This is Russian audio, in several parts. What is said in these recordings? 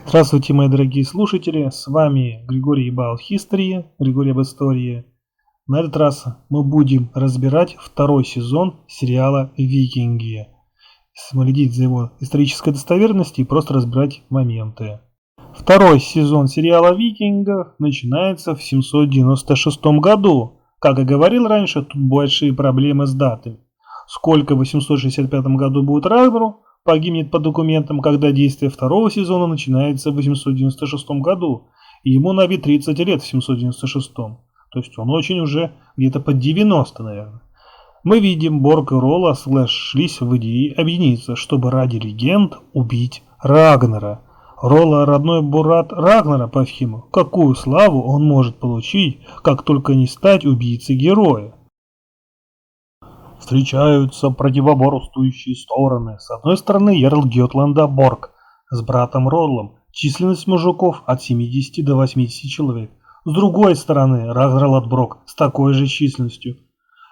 Здравствуйте, мои дорогие слушатели, с вами Григорий About History, Григорий об истории. На этот раз мы будем разбирать второй сезон сериала «Викинги», следить за его исторической достоверностью и просто разбирать моменты. Второй сезон сериала «Викингов» начинается в 796 году. Как и говорил раньше, тут большие проблемы с датами. Сколько в 865 году будет Рагнару, погибнет по документам, когда действие второго сезона начинается в 896 году, и ему на вид 30 лет в 796. То есть он очень уже где-то под 90, наверное. Мы видим, Борг и Ролла сошлись в идее объединиться, чтобы ради легенд убить Рагнара. Ролла родной брат Рагнара по Фхиму. Какую славу он может получить, как только не стать убийцей героя? Встречаются противоборствующие стороны. С одной стороны Ярл Гётланда Борг с братом Роллом. Численность мужиков от 70 до 80 человек. С другой стороны Рагнар Лодброк с такой же численностью.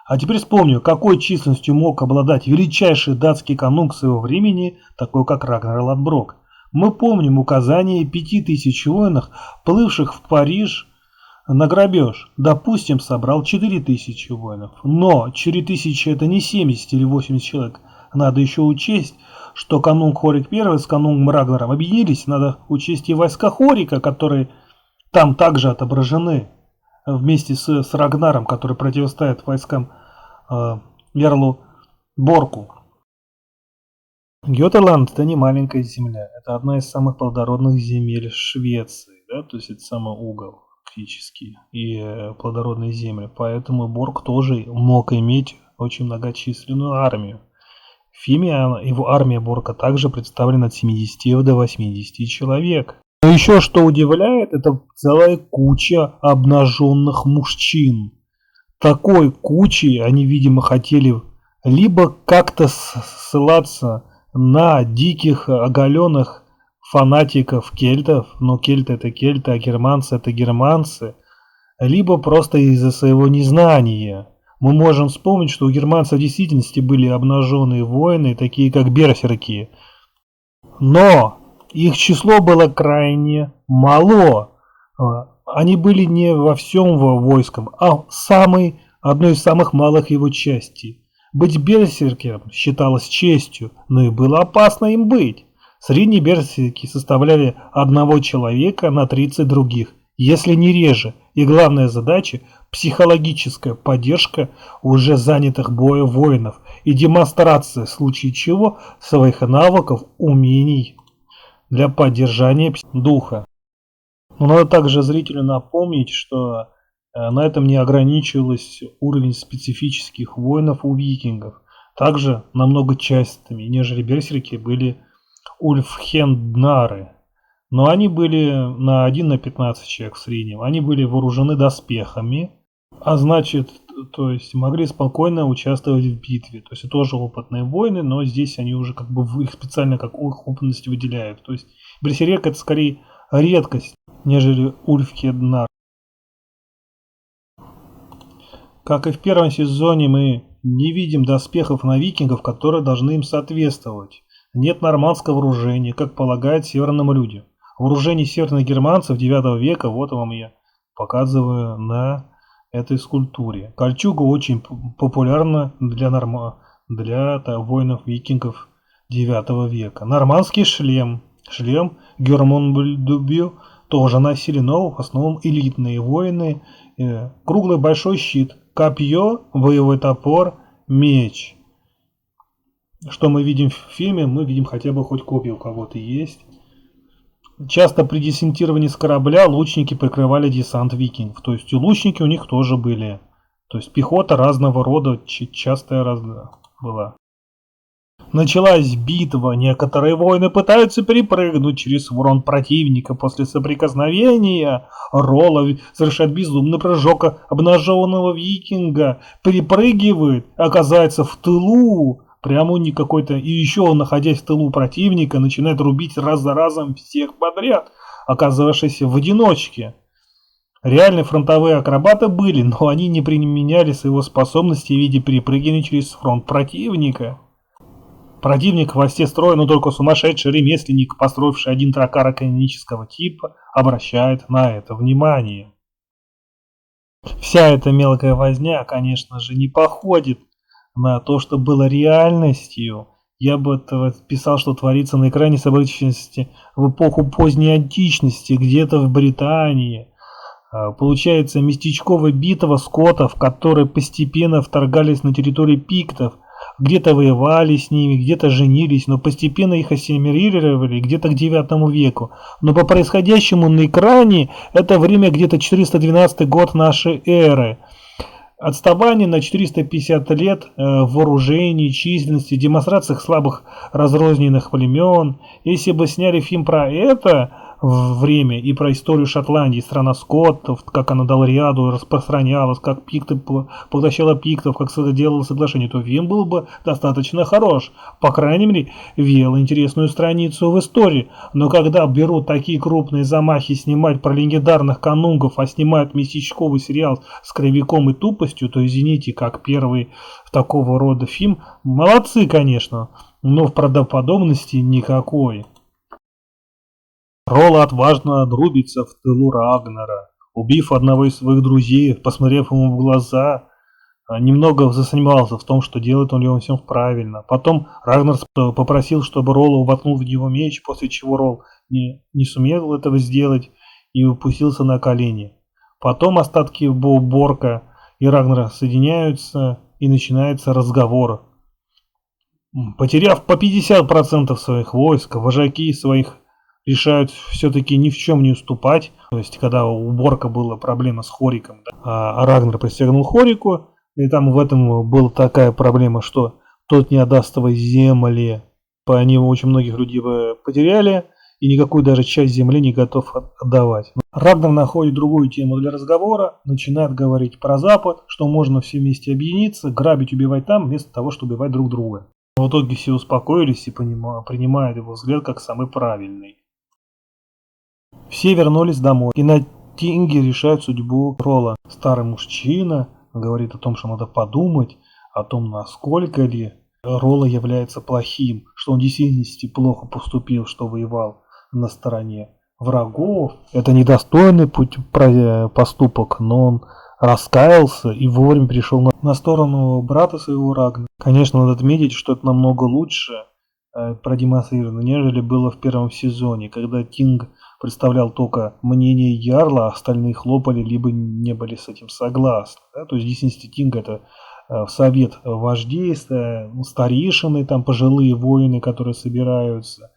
А теперь вспомню, какой численностью мог обладать величайший датский канунг своего времени, такой как Рагнар Лодброк. Мы помним указание 5000 воинов, плывших в Париж на грабеж. Допустим, собрал 4000 воинов. Но 4000 это не 70 или 80 человек. Надо еще учесть, что канунг Хорик I с канунгом Рагнаром объединились. Надо учесть и войска Хорика, которые там также отображены вместе с Рагнаром, который противостоит войскам Ярлу Борку. Гётерланд — это не маленькая земля, это одна из самых плодородных земель Швеции, да, то есть это самый угол фактически и плодородные земли, поэтому Борг тоже мог иметь очень многочисленную армию. В Фиме его армия Борга также представлена от 70 до 80 человек. Но еще что удивляет, это целая куча обнаженных мужчин. Такой кучей они, видимо, хотели либо как-то ссылаться на диких оголенных фанатиков кельтов, но кельты это кельты, а германцы это германцы, либо просто из-за своего незнания. Мы можем вспомнить, что у германцев в действительности были обнаженные воины, такие как берсерки, но их число было крайне мало. Они были не во всем войском, а одной из самых малых его частей. Быть берсеркером считалось честью, но и было опасно им быть. Средние берсерки составляли одного человека на 30 других, если не реже. И главная задача – психологическая поддержка уже занятых боем воинов и демонстрация, в случае чего, своих навыков, умений для поддержания духа. Но надо также зрителю напомнить, что на этом не ограничивался уровень специфических воинов у викингов. Также намного частыми, нежели берсерки, были ульфхенднары. Но они были на 1 на 15 человек в среднем. Они были вооружены доспехами, а значит, то есть могли спокойно участвовать в битве. То есть тоже опытные воины, но здесь они уже как бы их специально как их опытность выделяют. То есть берсерк это скорее редкость, нежели ульфхенднар. Как и в первом сезоне, мы не видим доспехов на викингов, которые должны им соответствовать. Нет нормандского вооружения, как полагает северным людям. Вооружение северных германцев 9 века, вот вам я показываю на этой скульптуре. Кольчуга очень популярна для воинов-викингов 9 века. Нормандский шлем Гермонбюль тоже носили, но в основном элитные воины. Круглый большой щит, копье, боевой топор, меч. Что мы видим в фильме? Мы видим хотя бы хоть копья у кого-то есть. Часто при десантировании с корабля лучники прикрывали десант викингов. То есть и лучники у них тоже были. То есть пехота разного рода частая была. Началась битва, некоторые воины пытаются перепрыгнуть через ворон противника. После соприкосновения Ролла совершает безумный прыжок обнаженного викинга, перепрыгивает, оказывается в тылу, прямо не какой-то, и еще находясь в тылу противника, начинает рубить раз за разом всех подряд, оказавшись в одиночке. Реальные фронтовые акробаты были, но они не применяли своего способности в виде перепрыгивания через фронт противника. Противник в хвосте строя, но только сумасшедший ремесленник, построивший один тракар канонического типа, обращает на это внимание. Вся эта мелкая возня, конечно же, не походит на то, что было реальностью. Я бы писал, что творится на экране событийности в эпоху поздней античности, где-то в Британии. Получается местечковая битва скотов, которые постепенно вторгались на территорию пиктов, где-то воевали с ними, где-то женились, но постепенно их ассимилировали где-то к 9 веку. Но по происходящему на экране это время где-то 412 год нашей эры. Отставание на 450 лет в вооружении, численности, демонстрациях слабых разрозненных племен. Если бы сняли фильм про это время и про историю Шотландии, страна скоттов, как она дала ряду, распространялась, как пикты поглощала пиктов, как делала соглашение, то фильм был бы достаточно хорош. По крайней мере, вел интересную страницу в истории. Но когда берут такие крупные замахи снимать про легендарных канунгов, а снимают местечковый сериал с кровяком и тупостью, то извините, как первый такого рода фильм, молодцы, конечно, но в правдоподобности никакой. Ролла отважно отрубится в тылу Рагнара, убив одного из своих друзей, посмотрев ему в глаза, немного засомневался в том, что делает он ли он все правильно. Потом Рагнар попросил, чтобы Ролла воткнул в него меч, после чего Ролл не сумел этого сделать и опустился на колени. Потом остатки Борка и Рагнара соединяются и начинается разговор. Потеряв по 50% своих войск, вожаки своих решают все-таки ни в чем не уступать. То есть, когда у Борка была проблема с Хориком, да, а Рагнар пристегнул Хорику, и там в этом была такая проблема, что тот не отдаст свои земли. Они очень многих людей потеряли, и никакую даже часть земли не готов отдавать. Рагнар находит другую тему для разговора, начинает говорить про Запад, что можно все вместе объединиться, грабить, убивать там, вместо того, чтобы убивать друг друга. В итоге все успокоились и принимают его взгляд как самый правильный. Все вернулись домой, и на Тинге решают судьбу Ролла. Старый мужчина говорит о том, что надо подумать о том, насколько ли Ролла является плохим, что он действительно плохо поступил, что воевал на стороне врагов. Это недостойный поступок, но он раскаялся и вовремя перешел на сторону брата своего Рагнара. Конечно, надо отметить, что это намного лучше продемонстрировано, нежели было в первом сезоне, когда Тинг представлял только мнение Ярла, а остальные хлопали, либо не были с этим согласны. Да? То есть, в действительности, Тинг это совет вождей, старейшины, там пожилые воины, которые собираются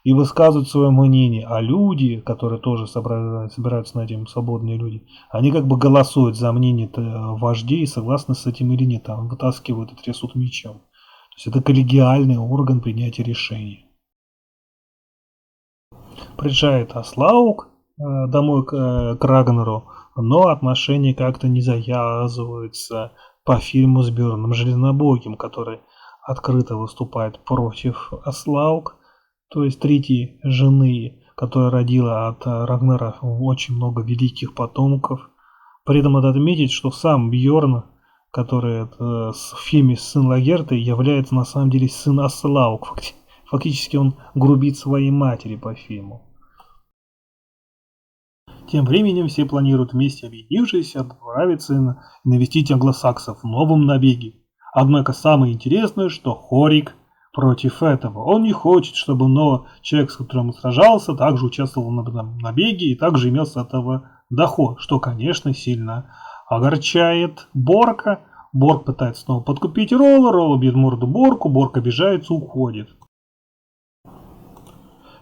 и высказывают свое мнение. А люди, которые тоже собираются на этим, свободные люди, они как бы голосуют за мнение вождей, согласны с этим или нет, там вытаскивают и трясут мечом. То есть это коллегиальный орган принятия решений. Приезжает Аслаук домой к Рагнару, но отношения как-то не завязываются по фильму с Бёрном Железнобоким, который открыто выступает против Аслаук, то есть третьей жены, которая родила от Рагнара очень много великих потомков. При этом надо отметить, что сам Бьорн, который в фильме «Сын Лагерты», является на самом деле сын Аслаук. Фактически он грубит своей матери по фильму. Тем временем все планируют вместе, объединившись, отправиться навестить англосаксов в новом набеге. Однако самое интересное, что Хорик против этого. Он не хочет, чтобы человек, с которым он сражался, также участвовал в набеге и также имел с этого доход, что, конечно, сильно огорчает Борка. Борк пытается снова подкупить Ролла, Ролла бьет морду Борку, Борк обижается, уходит.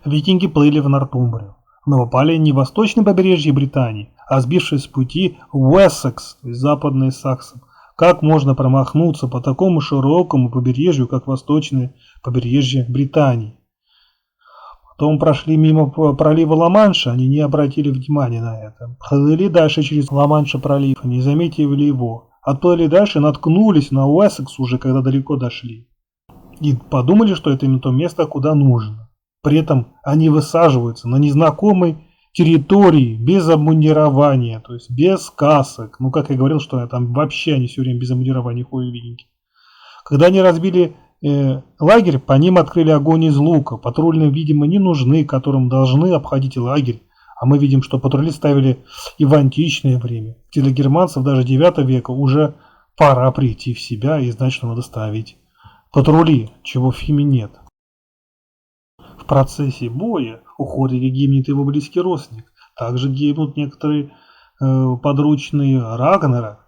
Викинги плыли в Нортумбрию, но попали не в восточное побережье Британии, а сбившись с пути в Уэссекс, то есть западный Саксон. Как можно промахнуться по такому широкому побережью, как восточное побережье Британии? Потом прошли мимо пролива Ла-Манша, они не обратили внимания на это. Плыли дальше через Ла-Манша пролив, не заметили его. Отплыли дальше, наткнулись на Уэссекс уже, когда далеко дошли. И подумали, что это именно то место, куда нужно. При этом они высаживаются на незнакомой территории без обмундирования, то есть без касок. Ну, как я говорил, что там вообще они все время без обмундирования ходят, виденькие. Когда они разбили лагерь, по ним открыли огонь из лука. Патрульные, видимо, не нужны, которым должны обходить лагерь. А мы видим, что патрули ставили и в античное время. Для германцев даже 9 века уже пора прийти в себя и знать, что надо ставить патрули, чего в фильме нет. В процессе боя уходит и гибнет его близкий родственник. Также гибнут некоторые подручные Рагнера.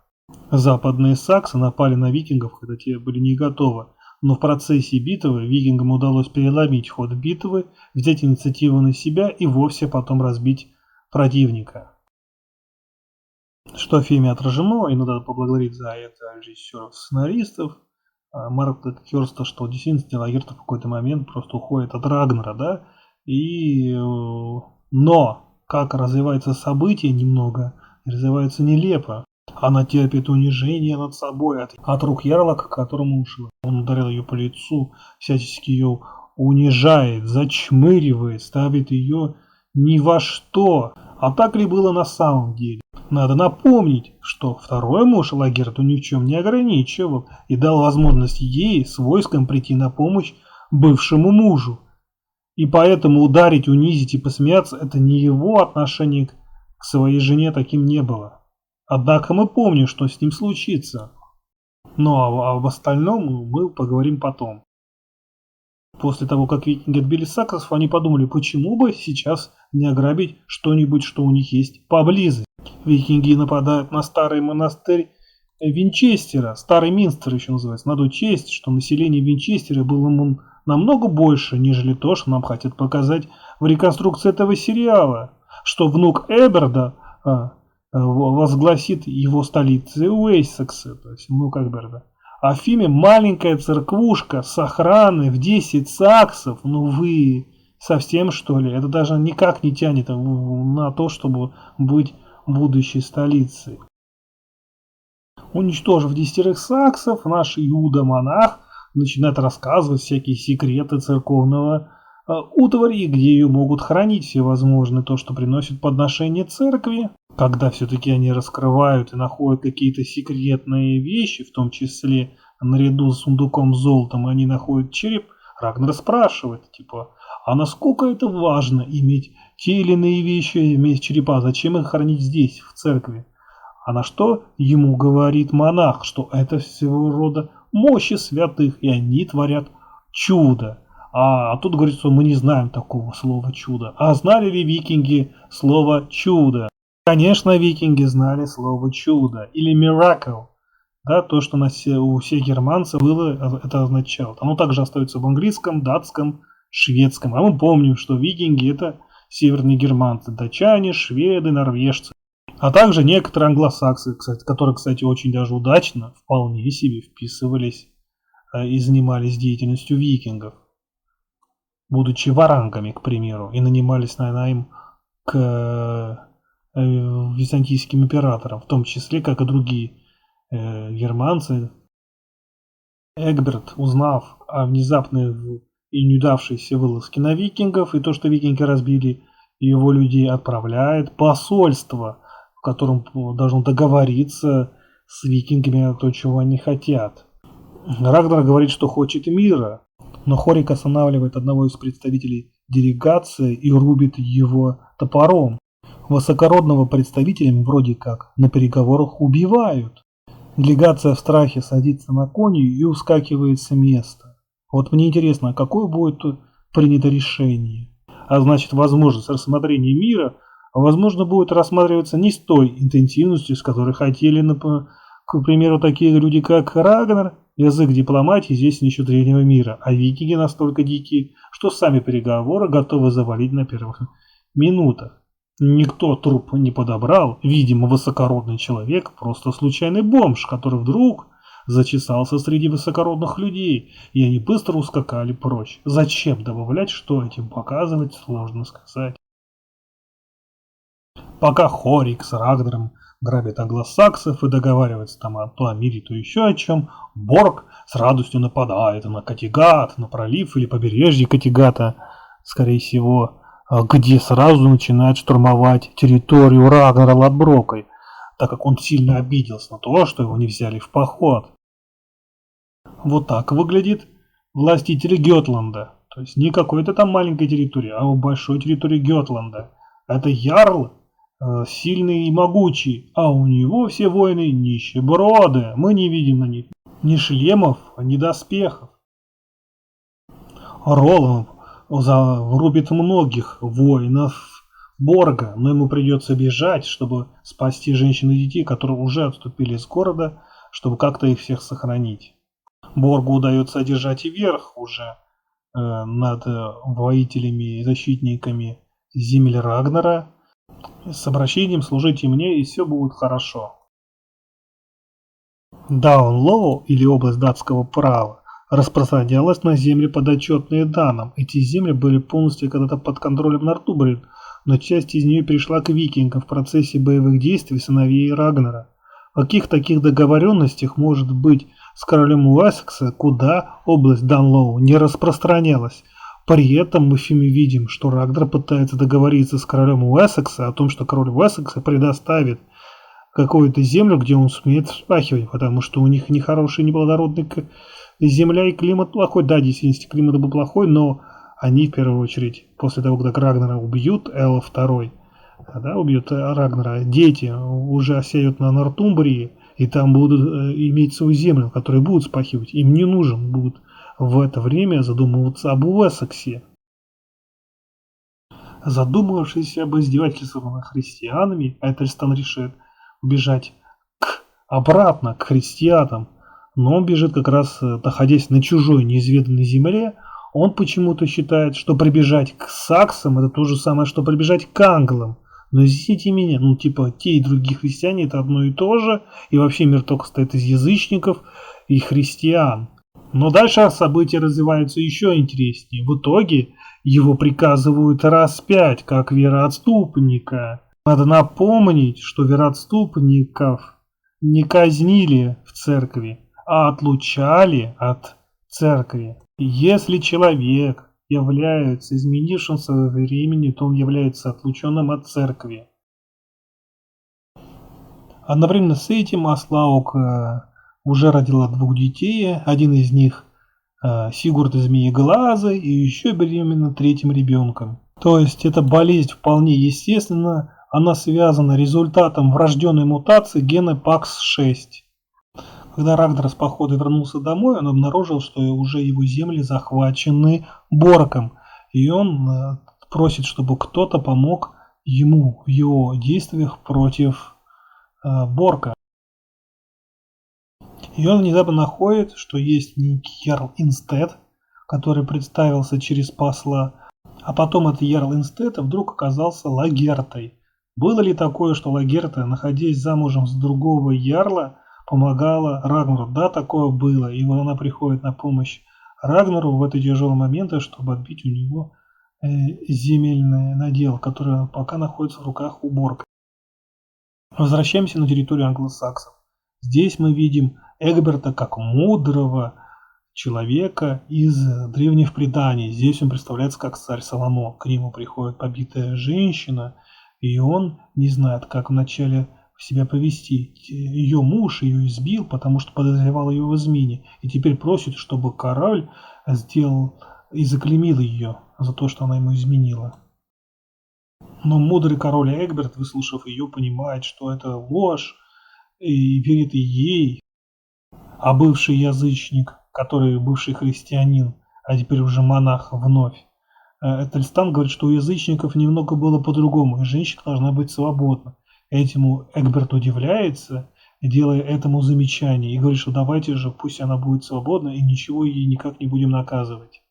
Западные саксы напали на викингов, когда те были не готовы. Но в процессе битвы викингам удалось переломить ход битвы, взять инициативу на себя и вовсе потом разбить противника. Что в фильме отражено, и надо поблагодарить за это режиссеров-сценаристов, Марка Кёрста, что действительно Лагерта в какой-то момент просто уходит от Рагнера, да, но как развивается событие немного, развивается нелепо. Она терпит унижение над собой от рук ярлока, к которому ушла. Он ударил ее по лицу, всячески ее унижает, зачмыривает, ставит ее ни во что. А так ли было на самом деле? Надо напомнить, что второй муж Лагерту ни в чем не ограничивал и дал возможность ей с войском прийти на помощь бывшему мужу. И поэтому ударить, унизить и посмеяться – это не его отношение к своей жене таким не было. Однако мы помним, что с ним случится. Ну а об остальном мы поговорим потом. После того, как викинги отбили саксов, они подумали, почему бы сейчас не ограбить что-нибудь, что у них есть поблизости. Викинги нападают на старый монастырь Винчестера, старый Минстер еще называется. Надо учесть, что население Винчестера было намного больше, нежели то, что нам хотят показать в реконструкции этого сериала. Что внук Эберда возгласит его столицей Уэссекса, то есть внук Эберда. А в фильме маленькая церквушка с охраной в 10 саксов. Ну вы совсем что ли? Это даже никак не тянет на то, чтобы быть будущей столицей. Уничтожив 10 саксов, наш Иуда-монах начинает рассказывать всякие секреты церковного утвари, где ее могут хранить всевозможные, то, что приносит подношение церкви. Когда все-таки они раскрывают и находят какие-то секретные вещи, в том числе наряду с сундуком с золотом, они находят череп, Рагнар спрашивает, типа, а насколько это важно иметь те или иные вещи вместе черепа, зачем их хранить здесь, в церкви? А на что ему говорит монах, что это всего рода мощи святых, и они творят чудо. А тут говорится, что мы не знаем такого слова чудо. А знали ли викинги слово чудо? Конечно, викинги знали слово чудо или miracle. Да, то, что у всех германцев было, это означало. Оно также остается в английском, датском, шведском. А мы помним, что викинги это северные германцы, датчане, шведы, норвежцы. А также некоторые англосаксы, которые, кстати, очень даже удачно, вполне себе вписывались и занимались деятельностью викингов, будучи варангами, к примеру, и нанимались на найм к византийским императорам, в том числе, как и другие германцы. Эгберт, узнав о внезапной и неудавшейся вылазке на викингов и то, что викинги разбили его людей, отправляет посольство, в котором должен договориться с викингами о том, чего они хотят. Рагнар говорит, что хочет мира, но Хорик останавливает одного из представителей делегации и рубит его топором. Высокородного представителя вроде как на переговорах убивают. Делегация в страхе садится на кони и ускакивает с места. Вот мне интересно, какое будет принято решение? А значит, возможность рассмотрения мира, возможно, будет рассматриваться не с той интенсивностью, с которой хотели, к примеру, такие люди, как Рагнар. Язык дипломатии здесь еще древнего мира, а викинги настолько дикие, что сами переговоры готовы завалить на первых минутах. Никто труп не подобрал, видимо, высокородный человек, просто случайный бомж, который вдруг зачесался среди высокородных людей, и они быстро ускакали прочь. Зачем добавлять, что этим показывать, сложно сказать. Пока Хорик с Рагнаром грабит англосаксов и договаривается там то о мире, то еще о чем, Борг с радостью нападает на Каттегат, на пролив или побережье Каттегата, скорее всего, где сразу начинает штурмовать территорию Рагнара Ладброкой, так как он сильно обиделся на то, что его не взяли в поход. Вот так выглядит властитель Гётланда. То есть не какой-то там маленькой территории, а большой территории Гётланда. Это ярл, сильный и могучий, а у него все воины нищеброды. Мы не видим на них ни шлемов, ни доспехов. Роланд врубит многих воинов Борга, но ему придется бежать, чтобы спасти женщин и детей, которые уже отступили из города, чтобы как-то их всех сохранить. Боргу удается одержать и верх уже над воителями и защитниками земель Рагнара. С обращением «служите мне, и все будет хорошо». Даунлоу, или область датского права, распространялась на земли, подотчетные данным. Эти земли были полностью когда-то под контролем Нортубрин, но часть из нее перешла к викингам в процессе боевых действий сыновей Рагнара. В каких таких договоренностях может быть с королем Уэссекса, куда область Данлоу не распространялась? При этом мы в фильме видим, что Рагнар пытается договориться с королем Уэссекса о том, что король Уэссекса предоставит какую-то землю, где он сумеет вспахивать, потому что у них нехороший, неплодородный земля и климат плохой. Да, действительно, климат был плохой, но они в первую очередь, после того, как Рагнара убьют, Элла II, да, убьют Рагнара, дети уже осеют на Нортумбрии, и там будут иметь свою землю, которую будут спахивать. Им не нужен будет в это время задумываться об Уэссексе. Задумавшись об издевательстве над христианами, Этельстан решит убежать обратно к христианам, но он бежит как раз, находясь на чужой неизведанной земле. Он почему-то считает, что прибежать к саксам это то же самое, что прибежать к англам. Но извините меня, ну типа те и другие христиане это одно и то же, и вообще мир только состоит из язычников и христиан. Но дальше события развиваются еще интереснее. В итоге его приказывают распять как вероотступника. Надо напомнить, что вероотступников не казнили в церкви, а отлучали от церкви. Если человек является изменившим своего времени, то он является отлученным от церкви. Одновременно с этим Аслауг уже родила 2 детей, один из них Сигурд Змееглазый, и еще беременна 3-м ребенком. То есть эта болезнь вполне естественна, она связана результатом врожденной мутации гена PAX6. Когда Рагнар с похода вернулся домой, он обнаружил, что уже его земли захвачены Боргом, и он просит, чтобы кто-то помог ему в его действиях против Борга. И он внезапно находит, что есть некий Ярл Инстед, который представился через посла, а потом этот Ярл Инстед вдруг оказался Лагертой. Было ли такое, что Лагерта, находясь замужем с другого Ярла, помогала Рагнару? Да, такое было, и она приходит на помощь Рагнару в эти тяжелые моменты, чтобы отбить у него земельный надел, который пока находится в руках у Борга. Возвращаемся на территорию англосаксов. Здесь мы видим Эгберта как мудрого человека из древних преданий. Здесь он представляется как царь Соломон. К нему приходит побитая женщина, и он не знает, как вначале себя повести. Ее муж ее избил, потому что подозревал ее в измене, и теперь просит, чтобы король сделал и заклеймил ее за то, что она ему изменила. Но мудрый король Эгберт, выслушав ее, понимает, что это ложь, и верит и ей. А бывший язычник, который бывший христианин, а теперь уже монах вновь, Этельстан говорит, что у язычников немного было по-другому, и женщина должна быть свободна. Этому Эгберт удивляется, делая этому замечание, и говорит, что давайте же, пусть она будет свободна, и ничего ей никак не будем наказывать.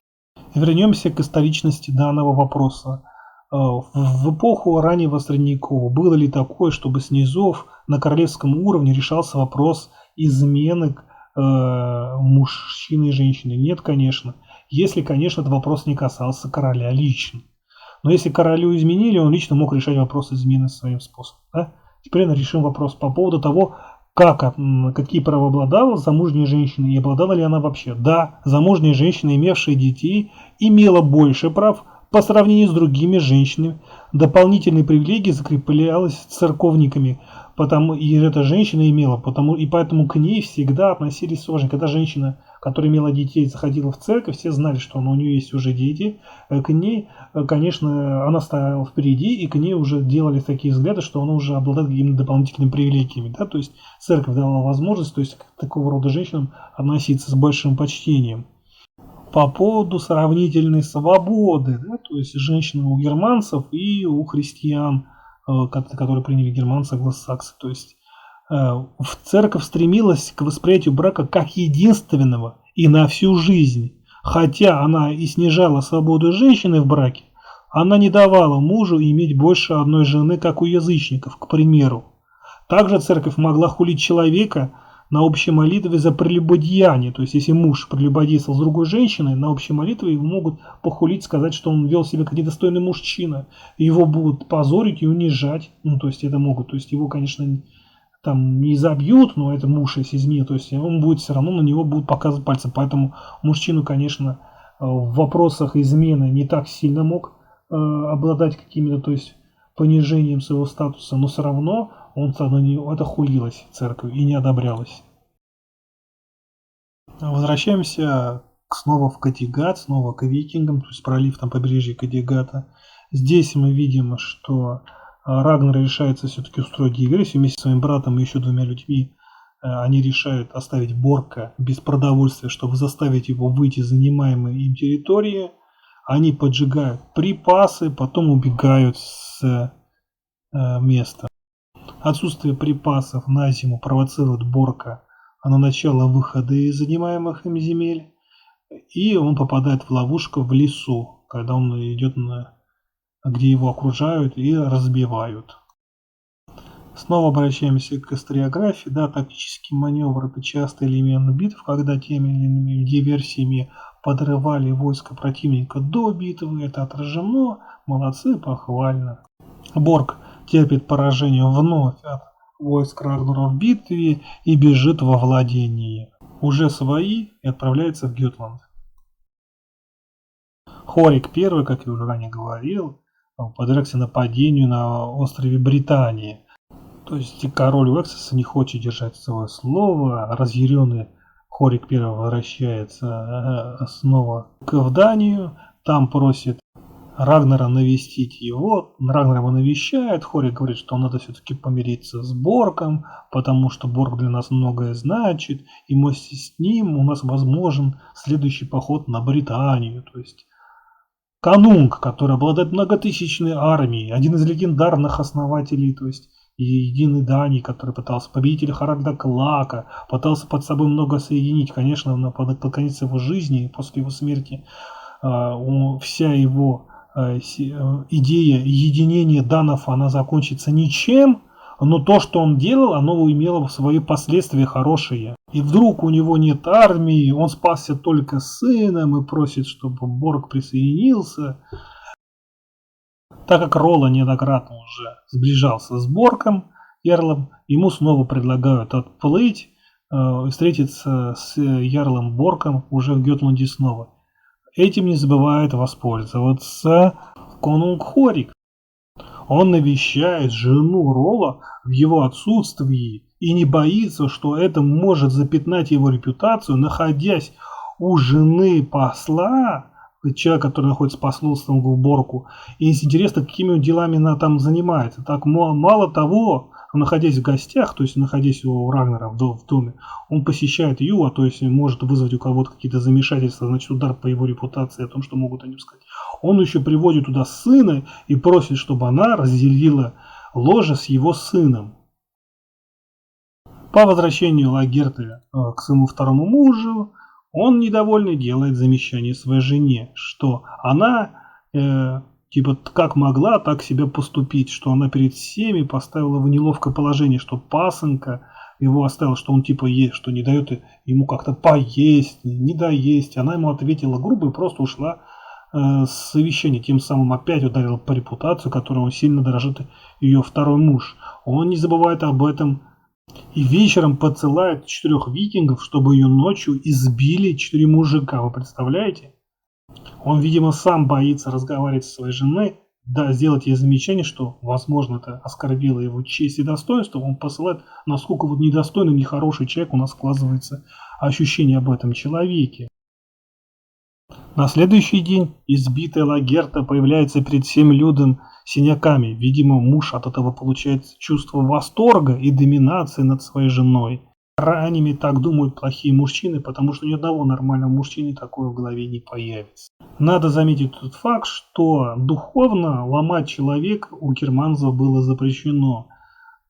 Вернемся к историчности данного вопроса. В эпоху раннего Средневековья было ли такое, чтобы снизов на королевском уровне решался вопрос измены мужчины и женщины? Нет, конечно. Если, конечно, этот вопрос не касался короля лично. Но если королю изменили, он лично мог решать вопрос измены своим способом. Да? Теперь решим вопрос по поводу того, какие права обладала замужняя женщина и обладала ли она вообще. Да, замужняя женщина, имевшая детей, имела больше прав По сравнению с другими женщинами, дополнительные привилегии закреплялись церковниками, и эта женщина имела, и поэтому к ней всегда относились с уважением. Когда женщина, которая имела детей, заходила в церковь, все знали, что у нее есть уже дети, к ней, конечно, она стояла впереди, и к ней уже делали такие взгляды, что она уже обладает какими-то дополнительными привилегиями. Да? То есть церковь давала возможность, то есть, к такого рода женщинам относиться с большим почтением. По поводу сравнительной свободы, да, то есть женщины у германцев и у христиан, которые приняли германцы, англосаксы. То есть в церковь стремилась к восприятию брака как единственного и на всю жизнь. Хотя она и снижала свободу женщины в браке, она не давала мужу иметь больше одной жены, как у язычников, к примеру. Также церковь могла хулить человека на общей молитве за прелюбодеяние. То есть, если муж прелюбодействовал с другой женщиной, на общей молитве его могут похулить, сказать, что он вел себя как недостойный мужчина. Его будут позорить и унижать. Ну, то есть, это могут. То есть, его, конечно, там не забьют, но это муж, если изменил. То есть, он будет все равно, на него будут показывать пальцем. Поэтому мужчину, конечно, в вопросах измены не так сильно мог обладать какими-то, то есть, понижением своего статуса, но все равно это хулилось в церкви и не одобрялось. Возвращаемся снова в Каттегат, снова к викингам, то есть пролив там побережье Каттегата. Здесь мы видим, что Рагнар решается все-таки устроить диверсию вместе с своим братом и еще двумя людьми. Они решают оставить Борка без продовольствия, чтобы заставить его выйти из занимаемой им территории. Они поджигают припасы, потом убегают с места. Отсутствие припасов на зиму провоцирует Борка на начало выхода из занимаемых им земель, и он попадает в ловушку в лесу, когда он идет где его окружают и разбивают. Снова обращаемся к историографии. Да, тактический маневр – это частый элемент битв, когда теми или иными диверсиями подрывали войско противника до битвы. Это отражено. Молодцы, похвально. Борг терпит поражение вновь от войск Рагнара в битве и бежит во владение. Уже свои и отправляется в Гютланд. Хорик I, как я уже ранее говорил, подвергся нападению на острове Британии. То есть король Уэссекса не хочет держать свое слово. Разъяренный Хорик I возвращается снова в Данию. Там просит Рагнара навестить его. Рагнар его навещает. Хорик говорит, что надо все-таки помириться с Борком, потому что Борк для нас многое значит. И вместе с ним у нас возможен следующий поход на Британию. То есть Канунг, который обладает многотысячной армией, один из легендарных основателей, то есть Единой Дании, который пытался победитель Харальда Клака, пытался под собой много соединить. Конечно, под конец его жизни, после его смерти, вся его идея единения данов, она закончится ничем, но то, что он делал, оно имело свои последствия хорошие. И вдруг у него нет армии, он спасся только сыном и просит, чтобы Борг присоединился. Так как Ролла неоднократно уже сближался с Борком, Ярлом, ему снова предлагают отплыть, встретиться с Ярлом Борком уже в Гётланде снова. Этим не забывает воспользоваться конунг Хорик. Он навещает жену Ролла в его отсутствии и не боится, что это может запятнать его репутацию, находясь у жены посла, человек, который находится посланством в Борку. И интересно, какими делами она там занимается. Так мало того, находясь в гостях, то есть находясь у Рагнара в доме, он посещает Юа, то есть может вызвать у кого-то какие-то замешательства, значит удар по его репутации, о том, что могут они сказать. Он еще приводит туда сына и просит, чтобы она разделила ложе с его сыном. По возвращению Лагерты к своему второму мужу, он недовольный делает замечание своей жене, что она типа как могла так себя поступить, что она перед всеми поставила в неловкое положение, что пасынка его оставила, что он типа есть, что не дает ему как-то поесть, не доесть. Она ему ответила грубо и просто ушла с совещания, тем самым опять ударила по репутации, которой он сильно дорожит ее второй муж. Он не забывает об этом. И вечером подсылает 4 викингов, чтобы ее ночью избили 4 мужика. Вы представляете? Он, видимо, сам боится разговаривать со своей женой, да, сделать ей замечание, что, возможно, это оскорбило его честь и достоинство. Он посылает, насколько вот недостойный, нехороший человек у нас складывается ощущение об этом человеке. На следующий день избитая Лагерта появляется перед всем людом синяками. Видимо, муж от этого получает чувство восторга и доминации над своей женой. Ранними так думают плохие мужчины, потому что ни одного нормального мужчины такое в голове не появится. Надо заметить тот факт, что духовно ломать человека у германцев было запрещено.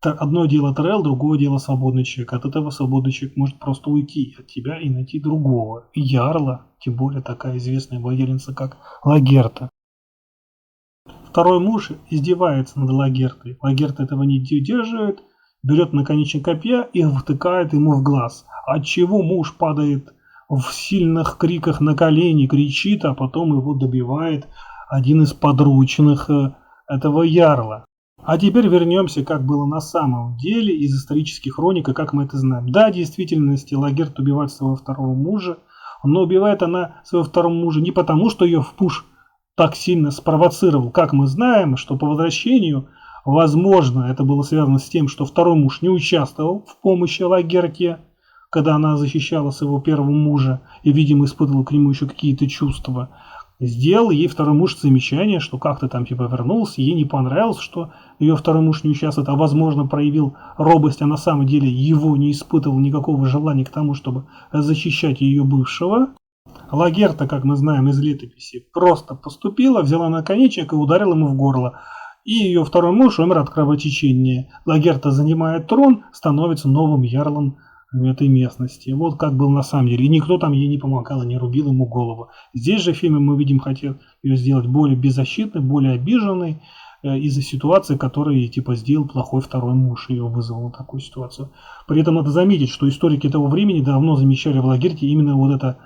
Одно дело трел, другое дело свободный человек. От этого свободный человек может просто уйти от тебя и найти другого. Ярла, тем более такая известная владелица, как Лагерта. Второй муж издевается над Лагертой. Лагерта этого не удерживает, берет наконечник копья и втыкает ему в глаз. Отчего муж падает в сильных криках на колени, кричит, а потом его добивает один из подручных этого ярла. А теперь вернемся, как было на самом деле из исторических хроник, и как мы это знаем. Да, в действительности Лагерта убивает своего второго мужа, но убивает она своего второго мужа не потому, что ее впуш так сильно спровоцировал. Как мы знаем, что по возвращению, возможно, это было связано с тем, что второй муж не участвовал в помощи Лагерте, когда она защищала своего первого мужа и, видимо, испытывал к нему еще какие-то чувства. Сделал ей второй муж замечание, что как-то там типа вернулся, ей не понравилось, что ее второй муж не участвует, а возможно проявил робость, а на самом деле его не испытывал никакого желания к тому, чтобы защищать ее бывшего. Лагерта, как мы знаем из летописи, просто поступила, взяла наконечник и ударила ему в горло. И ее второй муж умер от кровотечения. Лагерта занимает трон, становится новым ярлом в этой местности. Вот как был на самом деле. И никто там ей не помогал и не рубил ему голову. Здесь же в фильме мы видим, хотел ее сделать более беззащитной, более обиженной из-за ситуации, которую типа сделал плохой второй муж. Ее вызвал такую ситуацию. При этом надо заметить, что историки того времени давно замечали в Лагерте именно вот это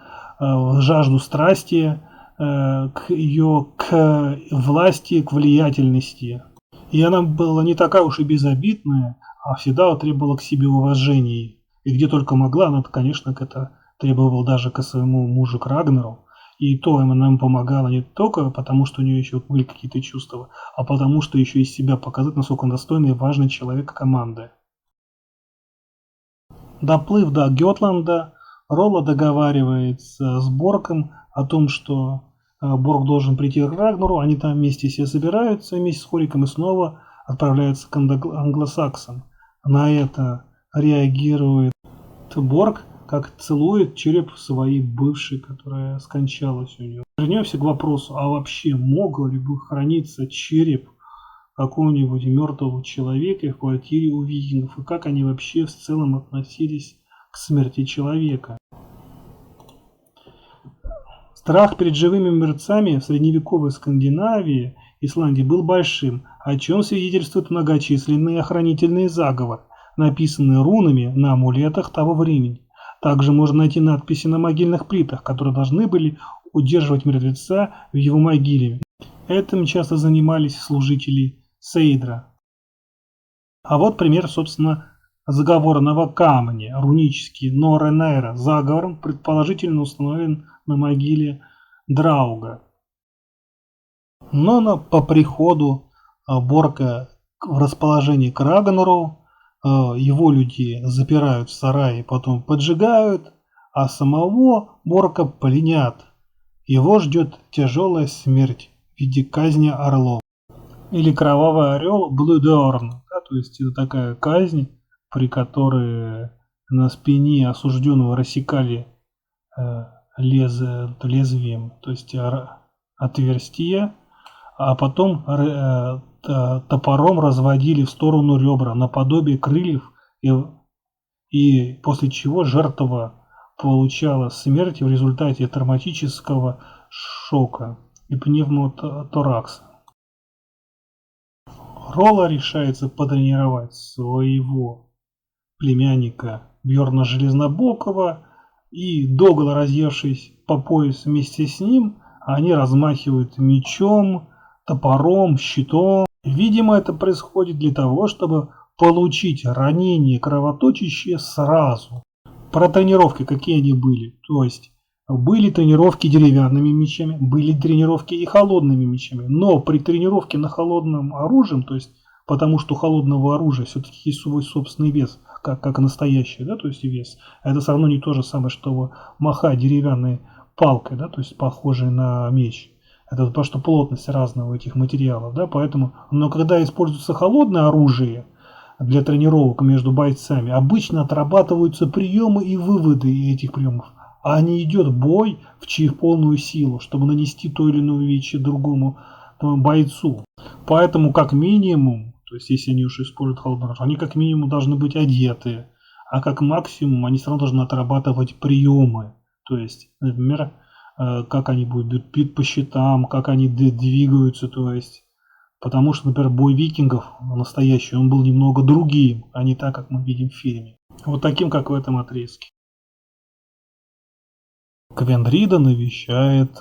жажду страсти к ее к власти, к влиятельности. И она была не такая уж и безобидная, а всегда требовала к себе уважения. И где только могла, она, конечно, это требовала даже к своему мужу, к Рагнару. И то она ему помогала не только потому, что у нее еще были какие-то чувства, а потому, что еще из себя показать, насколько он достойный и важный человек команды. Доплыв до Гётланда, Ролла договаривается с Борком о том, что Борг должен прийти к Рагнару, они там вместе все собираются, вместе с Хориком и снова отправляются к англосаксам. На это реагирует Борг, как целует череп своей бывшей, которая скончалась у него. Вернемся к вопросу, а вообще мог ли бы храниться череп какого-нибудь мертвого человека в квартире у викингов, и как они вообще в целом относились к смерти человека. Страх перед живыми мертвецами в средневековой Скандинавии, Исландии был большим, о чем свидетельствуют многочисленные охранительные заговоры, написанные рунами на амулетах того времени. Также можно найти надписи на могильных плитах, которые должны были удерживать мертвеца в его могиле. Этим часто занимались служители Сейдра. А вот пример, собственно, заговорного камня, рунический Норенера. Заговор предположительно установлен на могиле Драуга. Но по приходу Борка в расположении к Рагнару его люди запирают в сарае, потом поджигают, а самого Борка пленят. Его ждет тяжелая смерть в виде казни орлов. Или кровавый орел Блудорн, да, то есть это такая казнь, при которой на спине осужденного рассекали лезвием, то есть отверстие, а потом топором разводили в сторону ребра наподобие крыльев, и после чего жертва получала смерть в результате травматического шока и пневмоторакса. Ролла решается потренировать своего племянника Бьорна Железнобокова, и догола разъевшись по пояс вместе с ним, они размахивают мечом, топором, щитом. Видимо, это происходит для того, чтобы получить ранение кровоточащее сразу. Про тренировки какие они были. То есть Были тренировки деревянными мечами, были тренировки и холодными мечами. Но при тренировке на холодном оружии, то есть потому что у холодного оружия все-таки есть свой собственный вес, как настоящий, да, то есть вес. Это все равно не то же самое, что махать деревянной палкой, да, то есть похожей на меч. Это потому что плотность разная у этих материалов, да, поэтому. Но когда используется холодное оружие для тренировок между бойцами, обычно отрабатываются приемы и выводы этих приемов, а не идет бой в полную силу, чтобы нанести то или иное увечье другому бойцу. Поэтому как минимум, то есть если они уж используют холодное оружие, они как минимум должны быть одеты, а как максимум они все равно должны отрабатывать приемы. То есть, например, как они будут бить по щитам, как они двигаются, то есть. Потому что, например, бой викингов настоящий, он был немного другим, а не так, как мы видим в фильме. Вот таким, как в этом отрезке. Квендрида навещает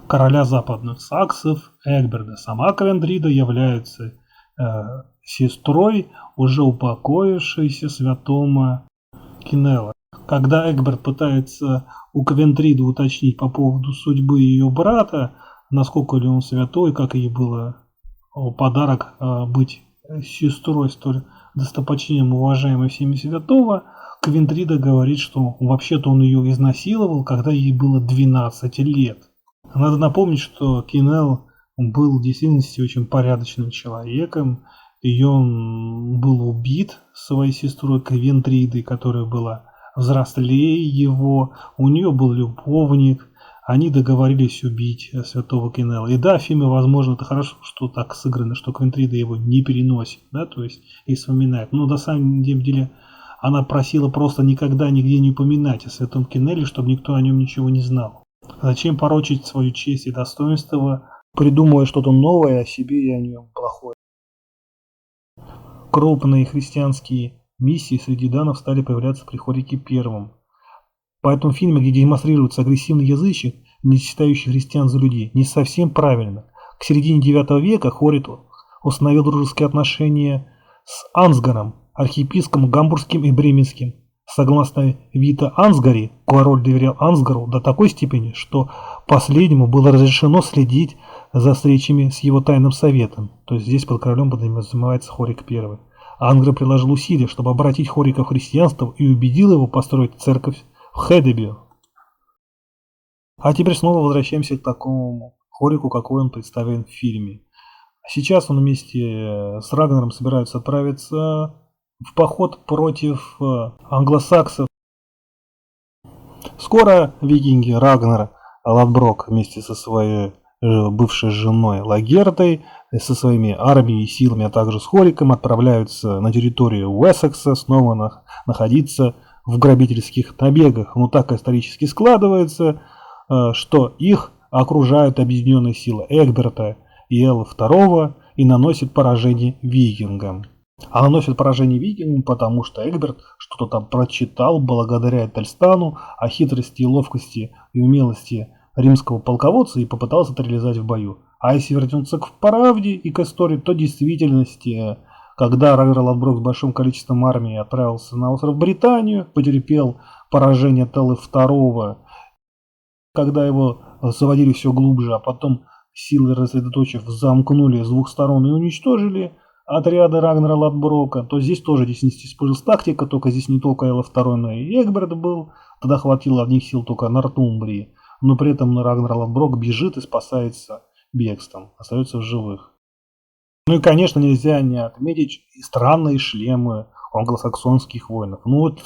короля западных саксов Эгберда. Сама Квендрида является сестрой уже упокоившейся святого Кинелла. Когда Эгберт пытается у Квендриды уточнить по поводу судьбы ее брата, насколько ли он святой, как ей было подарок быть сестрой столь достопочтенным, уважаемой всеми святого, Квендрида говорит, что вообще-то он ее изнасиловал, когда ей было 12 лет. Надо напомнить, что Кинелл был в действительности очень порядочным человеком, и он был убит своей сестрой Квендридой, которая была взрослее его, у нее был любовник, они договорились убить святого Кинелла. И да, в фильме, возможно, это хорошо, что так сыграно, что Квендрида его не переносит, да, то есть и вспоминает. Но на самом деле она просила просто никогда нигде не упоминать о святом Кинелле, чтобы никто о нем ничего не знал. Зачем порочить свою честь и достоинство, придумывая что-то новое о себе и о нем плохое? Крупные христианские миссии среди данов стали появляться при Хорике Первом. Поэтому в фильме, где демонстрируется агрессивный язычник, не считающий христиан за людей, не совсем правильно. К середине IX века Хорик установил дружеские отношения с Ансгаром, архиепископом гамбургским и бременским. Согласно Вита Ансгари, король доверял Ансгару до такой степени, что последнему было разрешено следить за встречами с его тайным советом. То есть здесь под королем подразумевается Хорик I. Ансгар приложил усилия, чтобы обратить Хорика в христианство и убедил его построить церковь в Хедебио. А теперь снова возвращаемся к такому Хорику, какой он представлен в фильме. Сейчас он вместе с Рагнаром собирается отправиться в поход против англосаксов. Скоро викинги Рагнар Лодброк вместе со своей бывшей женой Лагертой, со своими армией и силами, а также с Хориком отправляются на территорию Уэссекса, снова находиться в грабительских набегах. Но так исторически складывается, что их окружают объединенные силы Эгберта и Элла II и наносят поражение викингам. А наносят поражение викингам, потому что Эгберт что-то там прочитал благодаря Этельстану о хитрости и ловкости и умелости римского полководца и попытался это реализовать в бою. А если вернуться к правде и к истории, то в действительности, когда Рагнар Лодброк с большим количеством армии отправился на остров Британию, потерпел поражение от Эллы II, когда его заводили все глубже, а потом силы, рассредоточив, замкнули с двух сторон и уничтожили отряды Рагнара Лодброка, то здесь тоже использовалась тактика, только здесь не только Элла II, но и Эгберт был, тогда хватило одних сил только Нортумбрии, но при этом Рагнар Лодброк бежит и спасается бегством, остается в живых. Ну и, конечно, нельзя не отметить и странные шлемы англосаксонских воинов. Ну вот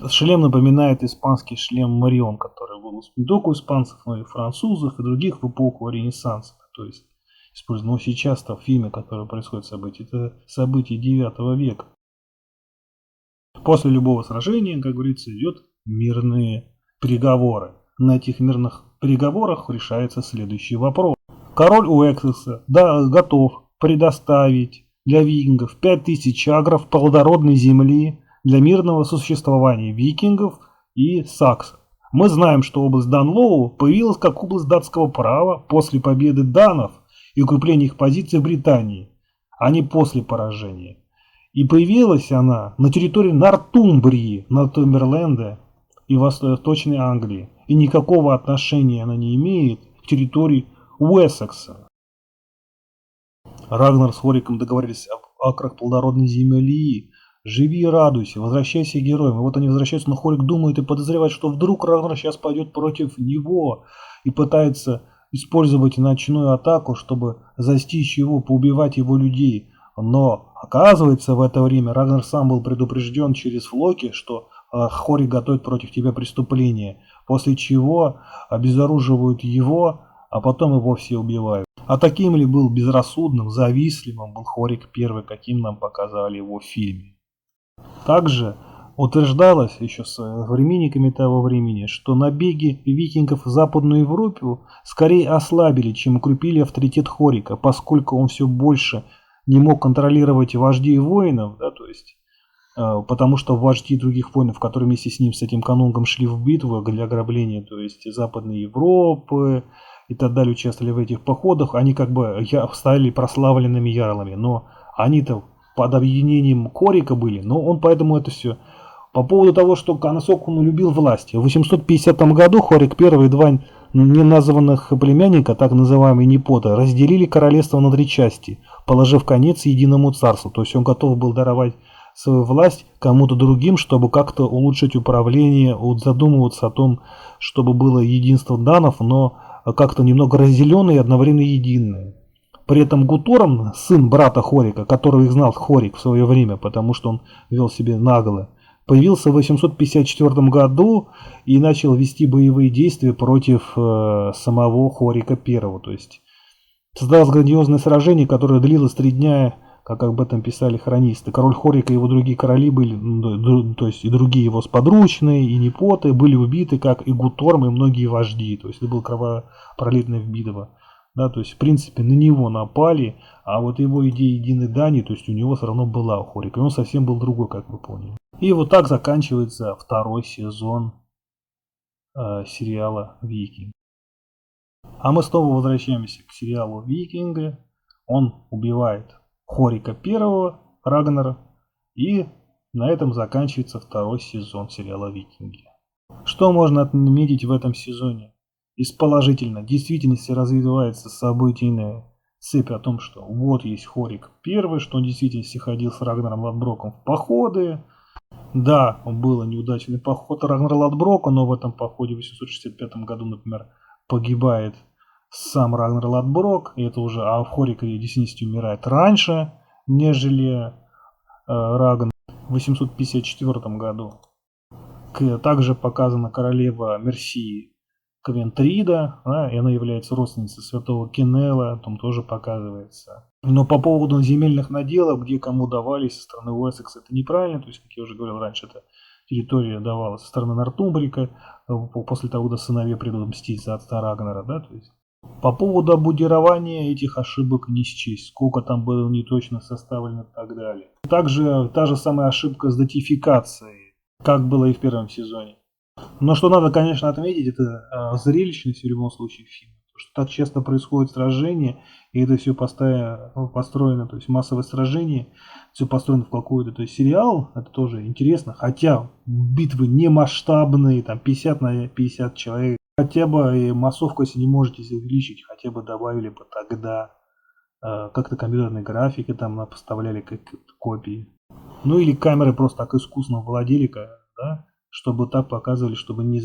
шлем напоминает испанский шлем Марион, который был не только у испанцев, но и французов и других в эпоху Ренессанса, то есть использовано сейчас-то в фильме, который происходит события, это события 9 века. После любого сражения, как говорится, идет мирные переговоры. На этих мирных переговорах решается следующий вопрос. Король Уэссекса готов предоставить для викингов 5000 агров плодородной земли для мирного существования викингов и саксов. Мы знаем, что область Данлоу появилась как область датского права после победы данов и укрепления их позиций в Британии, а не после поражения. И появилась она на территории Нортумбрии, Нортумберленда, и Восточной Англии, и никакого отношения она не имеет к территории Уэссекса. Рагнар с Хориком договорились об акрах плодородной земли. Живи и радуйся, возвращайся героем. И вот они возвращаются, но Хорик думает и подозревает, что вдруг Рагнар сейчас пойдет против него и пытается использовать ночную атаку, чтобы застичь его, поубивать его людей. Но оказывается, в это время Рагнар сам был предупрежден через Флоки, что Хорик готовит против тебя преступление, после чего обезоруживают его, а потом его все убивают. А таким ли был безрассудным, завистливым был Хорик первый, каким нам показали его в фильме. Также утверждалось еще современниками того времени, что набеги викингов в Западную Европу скорее ослабили, чем укрепили авторитет Хорика, поскольку он все больше не мог контролировать вождей воинов, да, то есть, потому что вожди других воинов, которые вместе с ним, с этим канунгом, шли в битву для ограбления, то есть Западной Европы и так далее, участвовали в этих походах, они как бы стали прославленными ярлами, но они-то под объединением Хорика были, но он поэтому это все. По поводу того, что Коносок он любил власти. В 850 году Хорик I и два неназванных племянника, так называемые непоты, разделили королевство на 3 части, положив конец единому царству. То есть он готов был даровать свою власть кому-то другим, чтобы как-то улучшить управление, задумываться о том, чтобы было единство данов, но как-то немного разделенное и одновременно единое. При этом Гуторм, сын брата Хорика, которого их знал Хорик в свое время, потому что он вел себя нагло, появился в 854 году и начал вести боевые действия против самого Хорика I. То есть создалось грандиозное сражение, которое длилось 3 дня, как об этом писали хронисты. Король Хорик и его другие короли были, то есть и другие его сподручные, и непоты были убиты, как и Гуторм, и многие вожди. То есть это была кровопролитная битва. Да, то есть, в принципе, на него напали, а вот его идея единой Дании, то есть у него все равно была у Хорика, и он совсем был другой, как вы поняли. И вот так заканчивается 2-й сезон сериала «Викинг». А мы снова возвращаемся к сериалу «Викинги». Он убивает Хорика I, Рагнара, и на этом заканчивается 2-й сезон сериала «Викинги». Что можно отметить в этом сезоне? Из положительно, в действительности развивается событийная цепь о том, что вот есть Хорик I, что он в действительности ходил с Рагнаром Лодброком в походы. Да, был неудачный поход Рагнара Лодброка, но в этом походе в 865 году, например, погибает сам Рагнар Лодброк, и это уже, а Хорик в действительности умирает раньше, нежели Рагнар в 854 году. Также показана королева Мерсии Квентрида, да, и она является родственницей святого Кеннела, там тоже показывается. Но по поводу земельных наделов, где кому давались со стороны Уэссекса, это неправильно, то есть, как я уже говорил раньше, эта территория давалась со стороны Нортумбрика, после того, когда сыновья придут мстить за отца Рагнара, да, то есть. По поводу обмундирования этих ошибок не счесть, сколько там было неточно составлено и так далее. Также та же самая ошибка с датификацией, как было и в первом сезоне. Но что надо, конечно, отметить, это зрелищность в любом случае фильма. Потому что так часто происходит сражение, и это все построено, то есть массовое сражение, все построено в какой-то, то есть сериал, это тоже интересно, хотя битвы не масштабные, там 50 на 50 человек, хотя бы и массовку, если не можете увеличить, хотя бы добавили бы тогда как-то компьютерные графики там поставляли как копии. Ну или камеры просто так искусно владели, да, чтобы так показывали, чтобы не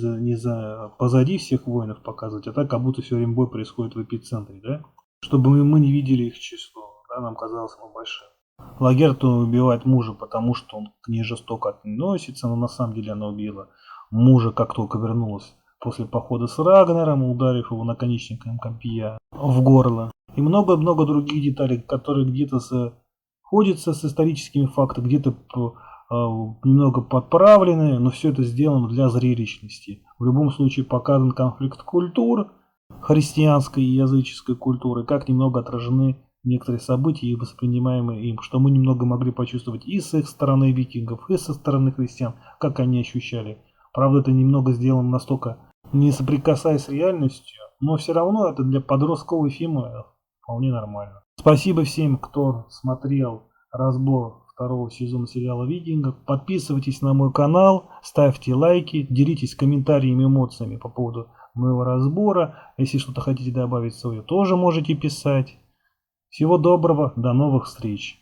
позади всех воинов показывать, а так, как будто все время бой происходит в эпицентре, да? Чтобы мы не видели их число, да, нам казалось оно большим. Лагерта убивает мужа, потому что он к ней жестоко относится, но на самом деле она убила мужа, как только вернулась после похода с Рагнаром, ударив его наконечником копья в горло. И много-много других деталей, которые где-то сходятся с историческими фактами, где-то немного подправлены, но все это сделано для зрелищности. В любом случае показан конфликт культур, христианской и языческой культуры, как немного отражены некоторые события и воспринимаемые им, что мы немного могли почувствовать и с их стороны викингов, и со стороны христиан, как они ощущали. Правда, это немного сделано настолько не соприкасаясь с реальностью, но все равно это для подросткового фильма вполне нормально. Спасибо всем, кто смотрел разбор второго сезона сериала «Викинга». Подписывайтесь на мой канал, ставьте лайки, делитесь комментариями, эмоциями по поводу моего разбора. Если что-то хотите добавить свое, тоже можете писать. Всего доброго, до новых встреч!